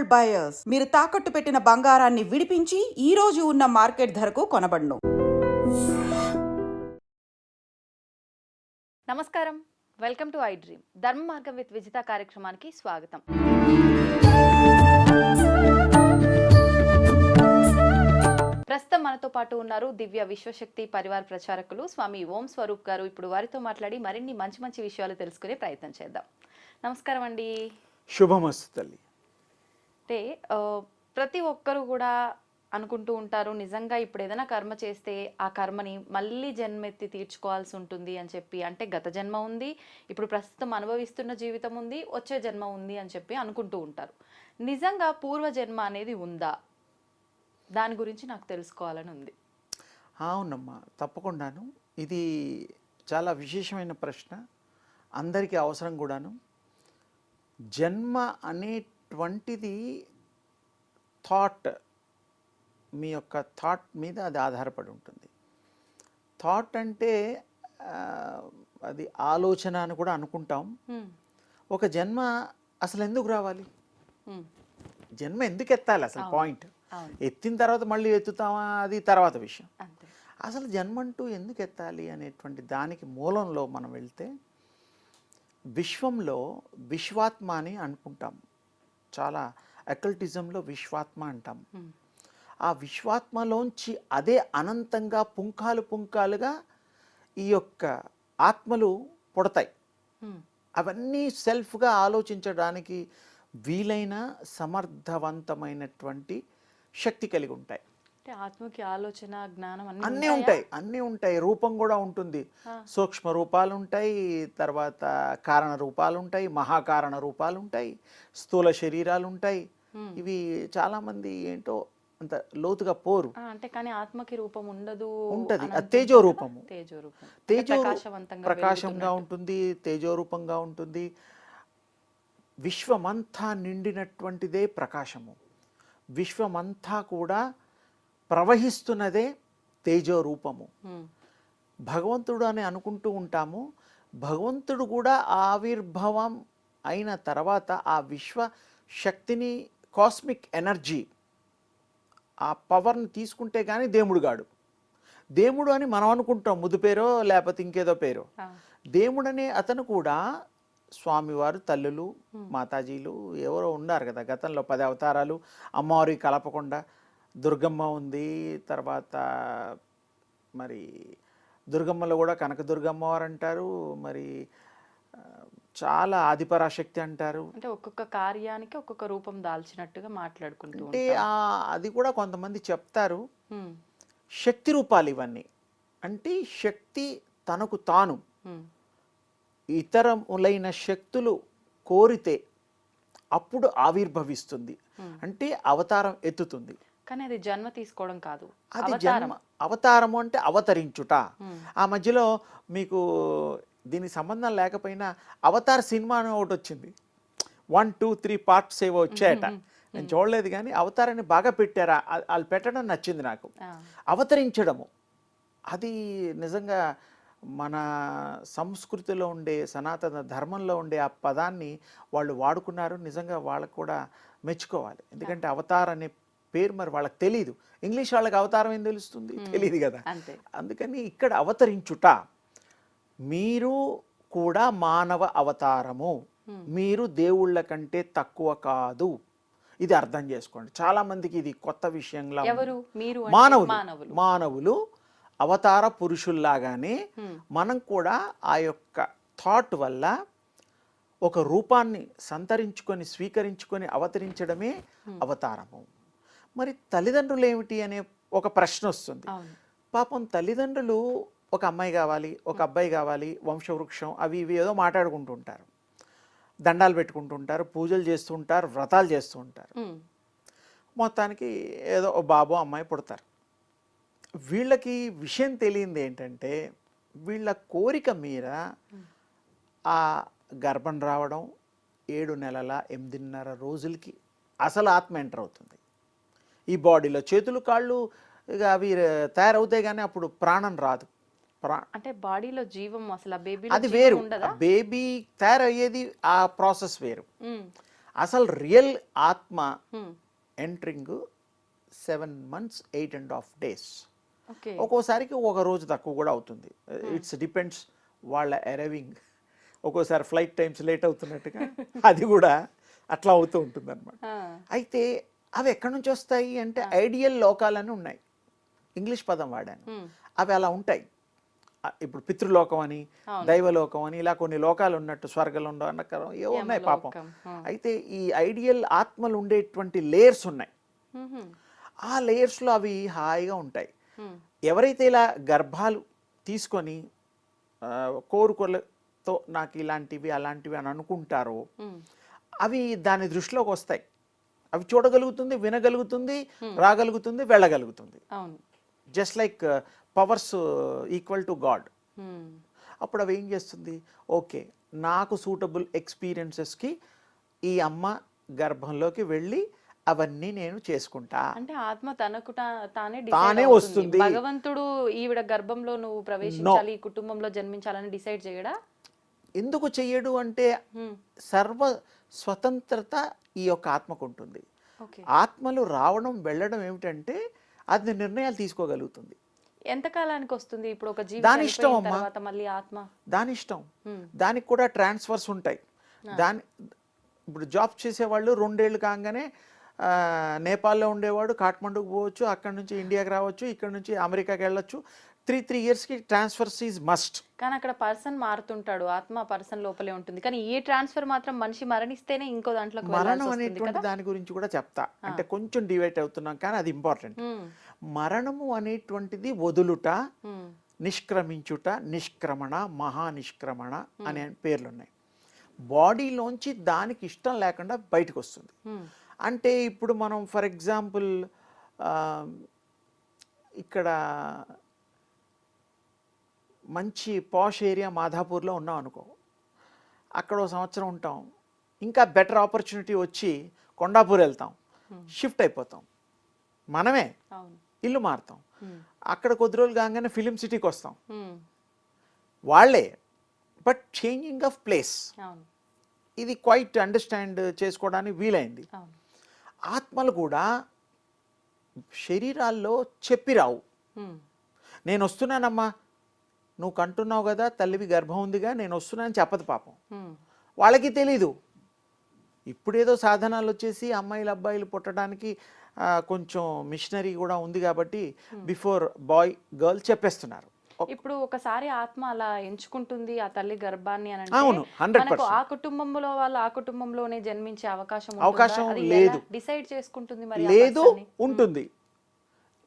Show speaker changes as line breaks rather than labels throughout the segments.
Gold buyers మీరు తాకట్టు పెట్టిన బంగారాన్ని విడిపించి ఈ రోజు ఉన్న మార్కెట్ ధరకు కొనబడును.
నమస్కారం, వెల్కమ్ టు ఐ డ్రీమ్. ధర్మ మార్గం విత్ విజిత కార్యక్రమానికి స్వాగతం. ప్రస్తుతం మనతో పాటు ఉన్నారు దివ్య విశ్వశక్తి పరివార్ ప్రచారకులు స్వామి ఓం స్వరూప్ గారు. ఇప్పుడు వారితో మాట్లాడి మరిన్ని మంచి మంచి విషయాలు తెలుసుకునే ప్రయత్నం చేద్దాం. నమస్కారం అండి.
శుభమస్తు తల్లి.
అంటే ప్రతి ఒక్కరు కూడా అనుకుంటూ ఉంటారు, నిజంగా ఇప్పుడు ఏదైనా కర్మ చేస్తే ఆ కర్మని మళ్ళీ జన్మెత్తి తీర్చుకోవాల్సి ఉంటుంది అని చెప్పి. అంటే గత జన్మ ఉంది, ఇప్పుడు ప్రస్తుతం అనుభవిస్తున్న జీవితం ఉంది, వచ్చే జన్మ ఉంది అని చెప్పి అనుకుంటూ ఉంటారు. నిజంగా పూర్వజన్మ అనేది ఉందా? దాని గురించి నాకు తెలుసుకోవాలని ఉంది.
అవునమ్మా, తప్పకుండాను. ఇది చాలా విశేషమైన ప్రశ్న, అందరికీ అవసరం కూడాను. జన్మ అనేటువంటిది థాట్, మీ యొక్క థాట్ మీద అది ఆధారపడి ఉంటుంది. థాట్ అంటే అది ఆలోచన అని కూడా అనుకుంటాం. ఒక జన్మ అసలు ఎందుకు రావాలి, జన్మ ఎందుకు ఎత్తాలి అసలు పాయింట్. ఎత్తిన తర్వాత మళ్ళీ ఎత్తుతామా అది తర్వాత విషయం. అసలు జన్మ అంటూ ఎందుకు ఎత్తాలి అనేటువంటి దానికి మూలంలో మనం వెళ్తే, విశ్వంలో విశ్వాత్మ అని అనుకుంటాం. చాలా అకల్టిజంలో విశ్వాత్మ అంటాం. ఆ విశ్వాత్మలోంచి అదే అనంతంగా పుంఖాలు పుంఖాలుగా ఈ యొక్క ఆత్మలు పుడతాయి. అవన్నీ సెల్ఫ్గా ఆలోచించడానికి వీలైన సమర్థవంతమైనటువంటి శక్తి కలిగి ఉంటాయి.
ఆత్మకి ఆలోచన, జ్ఞానం
అన్నీ ఉంటాయి. రూపం కూడా ఉంటుంది. సూక్ష్మ రూపాలు ఉంటాయి, తర్వాత కారణ రూపాలు ఉంటాయి, మహాకారణ రూపాలు ఉంటాయి, స్థూల శరీరాలు ఉంటాయి. ఇవి చాలా మంది ఏంటో అంత లోతుగా పోరు.
అంటే కానీ ఆత్మకి రూపం ఉండదు,
ఉంటది. తేజో రూపము, తేజో ప్రకాశంగా ఉంటుంది, తేజో రూపంగా ఉంటుంది. విశ్వమంతా నిండినటువంటిదే ప్రకాశము. విశ్వమంతా కూడా ప్రవహిస్తున్నదే తేజో రూపము. భగవంతుడు అని అనుకుంటూ ఉంటాము. భగవంతుడు కూడా ఆవిర్భావం అయిన తర్వాత ఆ విశ్వ శక్తిని, కాస్మిక్ ఎనర్జీ, ఆ పవర్ని తీసుకుంటే కానీ దేవుడు గాడు. దేవుడు అని మనం అనుకుంటాం, ముద్దు పేరో లేకపోతే ఇంకేదో పేరో. దేవుడనే అతను కూడా స్వామివారు, తల్లులు, మాతాజీలు ఎవరో ఉన్నారు కదా గతంలో. 10 అవతారాలు, అమ్మవారి కలపకుండా దుర్గమ్మ ఉంది. తర్వాత మరి దుర్గమ్మలో కూడా కనకదుర్గమ్మవారు అంటారు, మరి చాలా ఆదిపరాశక్తి అంటారు.
అంటే ఒక్కొక్క కార్యానికి ఒక్కొక్క రూపం దాల్చినట్టుగా మాట్లాడుకుంటూ
అంటే అది కూడా కొంతమంది చెప్తారు. శక్తి రూపాలు ఇవన్నీ. అంటే శక్తి తనకు తాను ఇతరములైన శక్తులు కోరితే అప్పుడు ఆవిర్భవిస్తుంది, అంటే అవతారం ఎత్తుతుంది.
కానీ అది జన్మ తీసుకోవడం కాదు,
అది జన్మ. అవతారము అంటే అవతరించుట. ఆ మధ్యలో మీకు దీనికి సంబంధం లేకపోయినా అవతార్ సినిమా అని ఒకటి వచ్చింది. 1, 2, 3 పార్ట్స్ ఏవో వచ్చాయట. నేను చూడలేదు, కానీ అవతారాన్ని బాగా పెట్టారా, వాళ్ళు పెట్టడం నచ్చింది నాకు. అవతరించడము అది నిజంగా మన సంస్కృతిలో ఉండే, సనాతన ధర్మంలో ఉండే ఆ పదాన్ని వాళ్ళు వాడుకున్నారు. నిజంగా వాళ్ళకు కూడా మెచ్చుకోవాలి. ఎందుకంటే అవతార్ అనే పేరు మరి వాళ్ళకి తెలియదు. ఇంగ్లీష్ వాళ్ళకి అవతారం ఏం తెలుస్తుంది, తెలియదు కదా. అందుకని ఇక్కడ అవతరించుట. మీరు కూడా మానవ అవతారము, మీరు దేవుళ్ళ కంటే తక్కువ కాదు. ఇది అర్థం చేసుకోండి. చాలా మందికి ఇది కొత్త విషయంలా. మానవులు అవతార పురుషుల్లాగానే మనం కూడా ఆ యొక్క థాట్ వల్ల ఒక రూపాన్ని సంతరించుకొని, స్వీకరించుకొని అవతరించడమే అవతారము. మరి తల్లిదండ్రులు ఏమిటి అనే ఒక ప్రశ్న వస్తుంది. పాపం తల్లిదండ్రులు ఒక అమ్మాయి కావాలి, ఒక అబ్బాయి కావాలి, వంశవృక్షం అవి ఇవి ఏదో మాట్లాడుకుంటూ ఉంటారు, దండాలు పెట్టుకుంటుంటారు, పూజలు చేస్తూ ఉంటారు, వ్రతాలు చేస్తూ ఉంటారు. మొత్తానికి ఏదో బాబు అమ్మాయి పుడతారు. వీళ్ళకి విషయం తెలియంది ఏంటంటే, వీళ్ళ కోరిక మీద ఆ గర్భం రావడం 7 నెలల 8.5 రోజులకి అసలు ఆత్మ ఎంటర్ అవుతుంది. ఈ బాడీలో చేతులు కాళ్ళు అవి తయారవుతాయి, కానీ అప్పుడు ప్రాణం రాదు.
అంటే బాడీలో జీవం అసలు
అది వేరు. బేబీ తయారయ్యేది ఆ ప్రాసెస్ వేరు. అసలు రియల్ ఆత్మ
హ్మ్.
Entering 7 months 8.5 days.
ఓకే.
ఒక్కోసారికి ఒక రోజు తక్కువ కూడా అవుతుంది. ఇట్స్ డిపెండ్స్ వాళ్ళ అరైవింగ్. ఒక్కోసారి ఫ్లైట్ టైమ్స్ లేట్ అవుతున్నట్టుగా అది కూడా అట్లా అవుతూ ఉంటుంది అనమాట.
ఆ!
అయితే అవి ఎక్కడి నుంచి వస్తాయి అంటే ఐడియల్ లోకాలని ఉన్నాయి. ఇంగ్లీష్ పదం వాడాను.
హ్మ్.
అవి అలా ఉంటాయి. ఇప్పుడు పితృలోకం అని,
అవును.
దైవలోకం అని, ఇలా కొన్ని లోకాలు ఉన్నట్టు స్వర్గలోకం అన్నకరం ఏవో ఉన్నాయి పాపం.
యమలోకం. ఆ.
అయితే ఈ ఐడియల్ ఆత్మలు ఉండేటువంటి లేయర్స్ ఉన్నాయి.
హుహు.
ఆ లేయర్స్లో అవి హాయిగా ఉంటాయి.
హ్మ్.
ఎవరైతే ఇలా గర్భాలు తీసుకొని కోరికలతో నాకు ఇలాంటివి అలాంటివి అని అనుకుంటారో
హ్మ్.
అవి దాని దృష్టిలోకి వస్తాయి. అవి చూడగలుగుతుంది, వినగలుగుతుంది, రాగలుగుతుంది, వెళ్ళగలుగుతుంది.
అవును.
Just like powers equal to God.
హ్మ్.
అప్పుడు అవి ఏం చేస్తుంది, ఓకే నాకు సూటబుల్ ఎక్స్పీరియన్సెస్కి ఈ అమ్మ గర్భంలోకి వెళ్ళి అవన్నీ నేను చేసుకుంటా.
అంటే ఆత్మ తనకు తానే
తానే
డిసైడ్
వస్తుంది.
అవుతుంది. భగవంతుడు ఈవిడ గర్భంలో నువ్వు ప్రవేశించాలి, ఈ కుటుంబంలో జన్మించాలని డిసైడ్ చేయడా?
ఎందుకు చెయ్యడు అంటే
హ్మ్.
సర్వ స్వతంత్రత ఈ యొక్క ఆత్మకు ఉంటుంది.
ఓకే.
ఆత్మలు రావడం వెళ్ళడం ఏమిటంటే అది నిర్ణయాలు తీసుకోగలుగుతుంది.
ఎంత కాలానికి వస్తుంది ఇప్పుడు ఒక జీవి
దాని ఇష్టం
చనిపోయిన
అమ్మా.
తర్వాత మళ్ళీ ఆత్మ?
దాని ఇష్టం.
హ్మ్.
దానికి కూడా ట్రాన్స్ఫర్స్ ఉంటాయి. ఇప్పుడు జాబ్ చేసేవాళ్ళు 2 ఏళ్ళు కాగానే నేపాల్లో ఉండేవాడు కాఠ్మండూకి పోవచ్చు, అక్కడ నుంచి ఇండియాకి రావచ్చు, ఇక్కడ నుంచి అమెరికాకి వెళ్ళొచ్చు. 3 yearsకి ట్రాన్స్ఫర్స్ ఈజ్ మస్ట్.
కానీ అక్కడ పర్సన్ మారుతుంటాడు, ఆత్మ పర్సన్ లోపలే ఉంటుంది. కానీ ఈ ట్రాన్స్ఫర్ మాత్రం మనిషి మరణిస్తేనే ఇంకో దాంట్లోకి వెళ్ళాల్సి
మరణం
వస్తుంది
అనేటువంటి
కదా?
దాని గురించి కూడా చెప్తా. అంటే కొంచెం డివైట్ అవుతున్నాం కానీ అది ఇంపార్టెంట్.
హ్మ్.
మరణము అనేటువంటిది వదులుట,
హ్మ్.
నిష్క్రమించుట, నిష్క్రమణ, మహానిష్క్రమణ అనే పేర్లు ఉన్నాయి. బాడీలోంచి దానికి ఇష్టం లేకుండా బయటకు వస్తుంది.
హ్మ్.
అంటే ఇప్పుడు మనం ఫర్ ఎగ్జాంపుల్ ఇక్కడ మంచి పాష్ ఏరియా మాధాపూర్లో ఉన్నాం అనుకో, అక్కడ ఓ సంవత్సరం ఉంటాం, ఇంకా బెటర్ ఆపర్చునిటీ వచ్చి కొండాపూర్ వెళ్తాం, షిఫ్ట్ అయిపోతాం, మనమే
అవును.
ఇల్లు మారుతాం.
హ్మ్.
అక్కడ కొద్ది రోజులు కాగానే ఫిలిం సిటీకి వస్తాం,
హ్మ్.
వాళ్ళే, బట్ చేంజింగ్ ఆఫ్ ప్లేస్.
అవును.
ఇది క్వైట్ అండర్స్టాండ్ చేసుకోవడానికి వీలైంది.
అవును.
ఆత్మలు కూడా శరీరాల్లో చెప్పి రావు.
హ్మ్.
నేను వస్తున్నానమ్మా, నువ్వు కంటున్నావు కదా తల్లివి గర్భం ఉందిగా నేను వస్తున్నానని చెప్పదు పాపం.
హ్మ్.
వాళ్ళకి తెలీదు. ఇప్పుడేదో సాధనాలు వచ్చేసి అమ్మాయిలు అబ్బాయిలు పుట్టడానికి కొంచెం మిషనరీ కూడా ఉంది కాబట్టి బిఫోర్ బాయ్ గర్ల్ చెప్పేస్తున్నారు.
ఇప్పుడు ఒకసారి ఆత్మ అలా ఎంచుకుంటుంది ఆ తల్లి గర్భాన్ని అని
అవును,
అంటే
100%.
మనకు ఆ కుటుంబంలో వాళ్ళు ఆ కుటుంబంలోనే జన్మించే అవకాశం ఉంటుందా?
అవకాశం
అది
లేదు.
ఎలా డిసైడ్ చేసుకుంటుంది మరి ఆ
లేదు,
పర్సన్ని?
ఉంటుంది.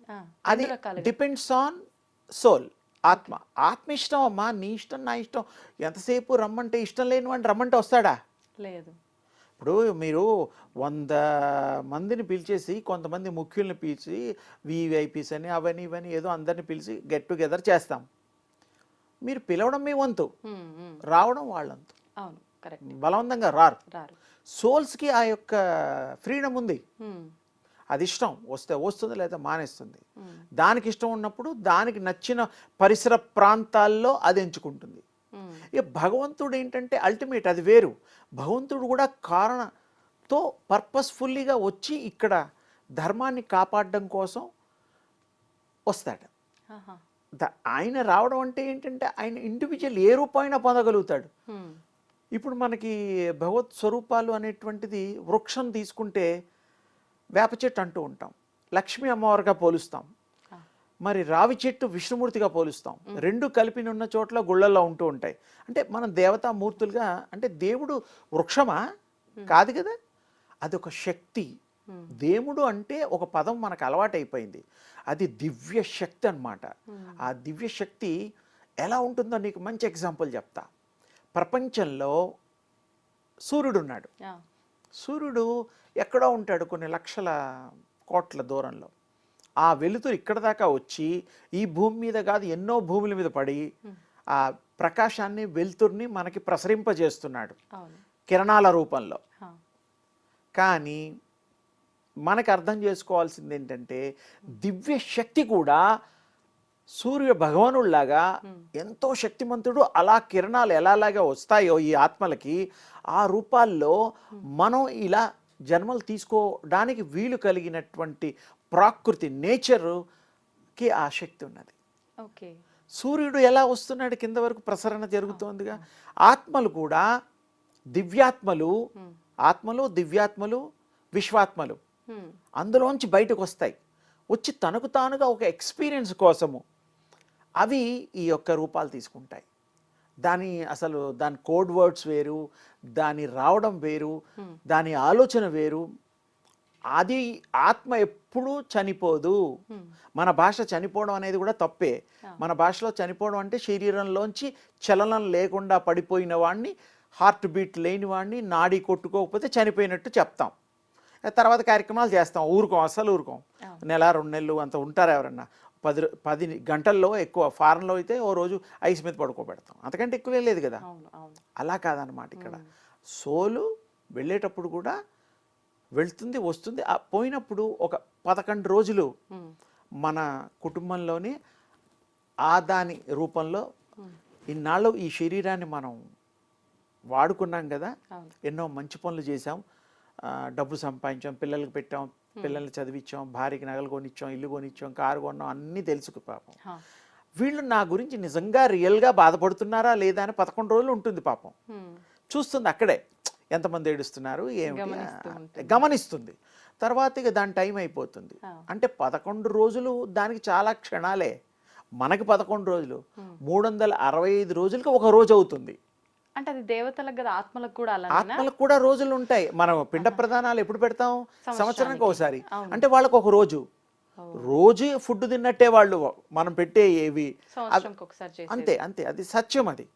ఆ,
అది
రెండు రకాలుగా.
డిపెండ్స్ ఆన్ సోల్, ఆత్మ. ఆత్మ ఇష్టం అమ్మా, నీ ఇష్టం నా ఇష్టం. ఎంతసేపు రమ్మంటే ఇష్టం లేని వాడిని రమ్మంటే వస్తాడా?
లేదు.
ఇప్పుడు మీరు 100 మందిని పిలిచేసి కొంతమంది ముఖ్యుల్ని పిలిచి విఐపీస్ అని అవని ఇవని ఏదో అందరిని పిలిచి గెట్ టుగెదర్ చేస్తాం. మీరు పిలవడం మీ వంతు,
హ్మ్. హ్మ్.
రావడం వాళ్ళంతు.
అవును, కరెక్ట్.
బలవంతంగా రారు.
రారు.
సోల్స్కి ఆ యొక్క ఫ్రీడమ్ ఉంది.
హ్మ్.
అది ఇష్టం వస్తే వస్తుంది లేదా మానేస్తుంది.
హ్మ్.
దానికి ఇష్టం ఉన్నప్పుడు దానికి నచ్చిన పరిసర ప్రాంతాల్లో అది ఎంచుకుంటుంది.
హ్మ్.
ఇక భగవంతుడు ఏంటంటే అల్టిమేట్, అది వేరు. భగవంతుడు కూడా కారణంతో పర్పస్ఫుల్లీగా వచ్చి ఇక్కడ ధర్మాన్ని కాపాడడం కోసం వస్తాడు.
ఆహా.
ఆయన రావడం అంటే ఏంటంటే ఆయన ఇండివిజువల్ ఏ రూపమైనా పొందగలుగుతాడు.
హ్మ్.
ఇప్పుడు మనకి భగవత్ స్వరూపాలు అనేటువంటిది వృక్షం తీసుకుంటే వేప చెట్టు అంటూ ఉంటాం, లక్ష్మీ అమ్మవారిగా పోలుస్తాం.
ఆ.
మరి రావి చెట్టు విష్ణుమూర్తిగా పోలుస్తాం. రెండు కలిపి ఉన్న చోట్ల గుళ్ళల్లో ఉంటూ ఉంటాయి. అంటే మనం దేవతామూర్తులుగా, అంటే దేవుడు వృక్షమా కాదు కదా, అదొక శక్తి. దేవుడు అంటే ఒక పదం మనకు అలవాటైపోయింది, అది దివ్య శక్తి అన్నమాట. ఆ దివ్య శక్తి ఎలా ఉంటుందో నీకు మంచి ఎగ్జాంపుల్ చెప్తా. ప్రపంచంలో సూర్యుడు ఉన్నాడు.
ఆ.
సూర్యుడు ఎక్కడో ఉంటాడు కొన్ని లక్షల కోట్ల దూరంలో. ఆ వెలుతురు ఇక్కడ దాకా వచ్చి ఈ భూమి మీద కాదు ఎన్నో భూముల మీద పడి ఆ ప్రకాశాన్ని వెలుతుర్ని మనకి ప్రసరింపజేస్తున్నాడు
అవును.
కిరణాల రూపంలో.
ఆ.
కానీ మనకు అర్థం చేసుకోవాల్సింది ఏంటంటే దివ్య శక్తి కూడా సూర్య భగవానుడిలాగా ఎంతో శక్తిమంతుడు. అలా కిరణాలు ఎలాగా వస్తాయో ఈ ఆత్మలకి, ఆ రూపాల్లో మనం ఇలా జన్మలు తీసుకోవడానికి వీలు కలిగినటువంటి ప్రాకృతి, నేచర్కి ఆ శక్తి ఉన్నది.
ఓకే.
సూర్యుడు ఎలా వస్తున్నాడు కింద వరకు ప్రసరణ జరుగుతోందిగా. ఆత్మలు కూడా దివ్యాత్మలు, ఆత్మలు దివ్యాత్మలు విశ్వాత్మలు అందులోంచి బయటకు వస్తాయి. వచ్చి తనకు తానుగా ఒక ఎక్స్పీరియన్స్ కోసము అవి ఈ యొక్క రూపాలు తీసుకుంటాయి. దాని కోడ్ వర్డ్స్ వేరు, దాని రావడం వేరు, దాని ఆలోచన వేరు. అది ఆత్మ ఎప్పుడూ చనిపోదు. మన భాష చనిపోవడం అనేది కూడా తప్పే. మన భాషలో చనిపోవడం అంటే శరీరంలోంచి చలనం లేకుండా పడిపోయిన వాడిని, హార్ట్ బీట్ లేని వాడిని, నాడీ కొట్టుకోకపోతే చనిపోయినట్టు చెప్తాం. తర్వాత కార్యక్రమాలు చేస్తాం, అసలు ఊరుకోం. నెల 2 నెలలు అంత ఉంటారు ఎవరన్నా. 10 గంటల్లో ఎక్కువ. ఫారెన్లో అయితే ఓ రోజు ఐస్ మీద పడుకోబెడతాం, అంతకంటే ఎక్కువే లేదు కదా. అలా కాదనమాట. ఇక్కడ సోలు వెళ్ళేటప్పుడు కూడా వెళ్తుంది, వస్తుంది. పోయినప్పుడు ఒక 11 రోజులు మన కుటుంబంలోనే దాని రూపంలో ఇన్నాళ్ళు ఈ శరీరాన్ని మనం వాడుకున్నాం కదా. ఎన్నో మంచి పనులు చేసాం, డబ్బు సంపాదించాం, పిల్లలకి పెట్టాం, పిల్లల్ని చదివించాం, భార్యకి నగలు కొనిచ్చాం, ఇల్లు కొనిచ్చాం, కారు కొన్నాం, అన్నీ తెలుసు పాపం. వీళ్ళు నా గురించి నిజంగా రియల్గా బాధపడుతున్నారా లేదా అని 11 రోజులు ఉంటుంది పాపం. చూస్తుంది అక్కడే ఎంతమంది ఏడుస్తున్నారు ఏమిటి గమనిస్తుంది. తర్వాత ఇక దాని టైం అయిపోతుంది. అంటే 11 రోజులు దానికి చాలా క్షణాలే. మనకి 11 రోజులు 365 రోజులకి ఒక రోజు అవుతుంది.
అంటే అది దేవతలకు కదా, ఆత్మలకు కూడా అలా.
ఆత్మలకు కూడా రోజులు ఉంటాయి. మనం పిండ ప్రదానాలు ఎప్పుడు పెడతాం? సంవత్సరానికి ఒకసారి. అంటే వాళ్ళకు ఒక రోజు ఫుడ్ తిన్నట్టే వాళ్ళు మనం పెట్టే ఏవి అంతే అంతే. అది సత్యం. అది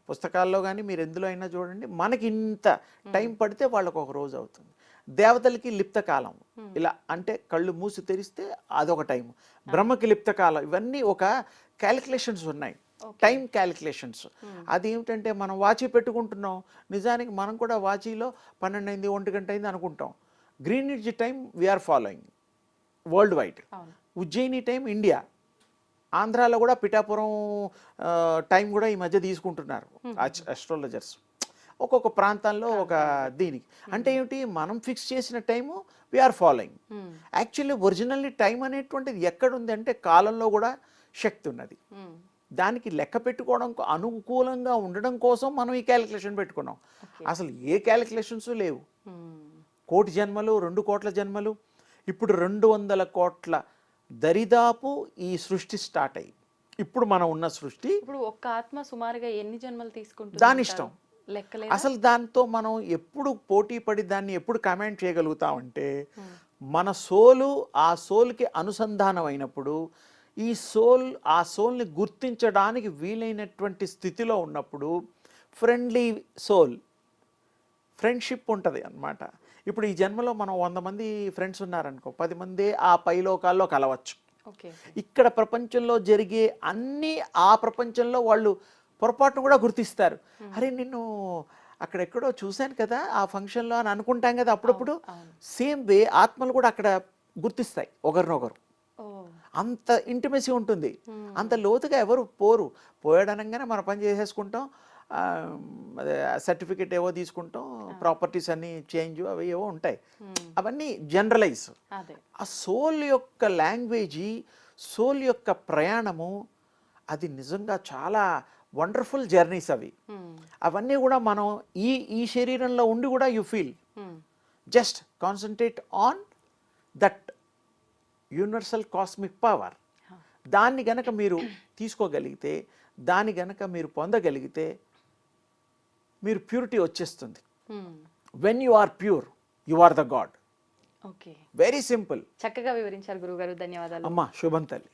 పుస్తకాల్లో కానీ మీరు ఎందులో అయినా చూడండి, మనకి ఇంత టైం పడితే వాళ్ళకు ఒక రోజు అవుతుంది. దేవతలకి లిప్త కాలం ఇలా, అంటే కళ్ళు మూసి తెరిస్తే అదొక టైం. బ్రహ్మకి లిప్త కాలం. ఇవన్నీ ఒక క్యాలిక్యులేషన్స్ ఉన్నాయి, టైం క్యాలిక్యులేషన్స్. అది ఏమిటంటే మనం వాచీ పెట్టుకుంటున్నాం, నిజానికి మనం కూడా వాచీలో 12 అయింది 1 గంట అయింది అనుకుంటాం. Greenwich time we are following world wide. Ujjain time India, ఆంధ్రాలో కూడా పిఠాపురం టైం కూడా ఈ మధ్య తీసుకుంటున్నారు అస్ట్రాలజర్స్. ఒక్కొక్క ప్రాంతాల్లో ఒక దీనికి. అంటే ఏమిటి, మనం ఫిక్స్ చేసిన time we are following. Actually originally time అనేటువంటిది ఎక్కడుంది అంటే కాలంలో కూడా శక్తి ఉన్నది. దానికి లెక్క పెట్టుకోవడం అనుకూలంగా ఉండడం కోసం మనం ఈ క్యాలిక్యులేషన్ పెట్టుకున్నాం. అసలు ఏ క్యాలిక్యులేషన్స్ లేవు. 1 కోటి జన్మలు, 2 కోట్ల జన్మలు, ఇప్పుడు 200 కోట్ల దరిదాపు ఈ సృష్టి స్టార్ట్ అయ్యి, ఇప్పుడు మనం ఉన్న సృష్టి.
ఇప్పుడు ఒక్క ఆత్మ సుమారుగా ఎన్ని జన్మలు తీసుకుంటుంది?
దాని ఇష్టం.
లెక్కలే.
అసలు దాంతో మనం ఎప్పుడు పోటీ పడి దాన్ని ఎప్పుడు కమెంట్ చేయగలుగుతామంటే, మన సోలు ఆ సోల్కి అనుసంధానం అయినప్పుడు, ఆ సోల్ని గుర్తించడానికి వీలైనటువంటి స్థితిలో ఉన్నప్పుడు, ఫ్రెండ్లీ సోల్, ఫ్రెండ్షిప్ ఉంటుంది అన్నమాట. ఇప్పుడు ఈ జన్మలో మనం 100 మంది ఫ్రెండ్స్ ఉన్నారనుకో, 10 మంది ఆ పైలోకాల్లో కలవచ్చు. ఇక్కడ ప్రపంచంలో జరిగే అన్నీ ఆ ప్రపంచంలో వాళ్ళు పొరపాటును కూడా గుర్తిస్తారు. అరే నిన్ను అక్కడెక్కడో చూశాను కదా ఆ ఫంక్షన్లో అని అనుకుంటాం కదా అప్పుడప్పుడు. సేమ్ వే ఆత్మలు కూడా అక్కడ గుర్తిస్తాయి ఒకరినొకరు. అంత ఇంటిమెసీ ఉంటుంది. అంత లోతుగా ఎవరు పోయాడనగానే మన పని చేసేసుకుంటాం, అదే సర్టిఫికెట్ ఏవో తీసుకుంటాం, ప్రాపర్టీస్ అన్నీ చేంజ్ అవి ఏవో ఉంటాయి. అవన్నీ జనరలైజ్. ఆ సోల్ యొక్క లాంగ్వేజీ, సోల్ యొక్క ప్రయాణము, అది నిజంగా చాలా వండర్ఫుల్ జర్నీస్ అవి. అవన్నీ కూడా మనం ఈ శరీరంలో ఉండి కూడా you feel. Just concentrate on that universal cosmic power. దాన్ని గనక మీరు తీసుకోగలిగితే, దాన్ని గనక మీరు పొందగలిగితే మీరు ప్యూరిటీ వచ్చేస్తుంది. When you are pure you are the god. Very simple.
చక్కగా వివరించారు గురుగారు, ధన్యవాదాలు.
అమ్మా శుభం తల్లి.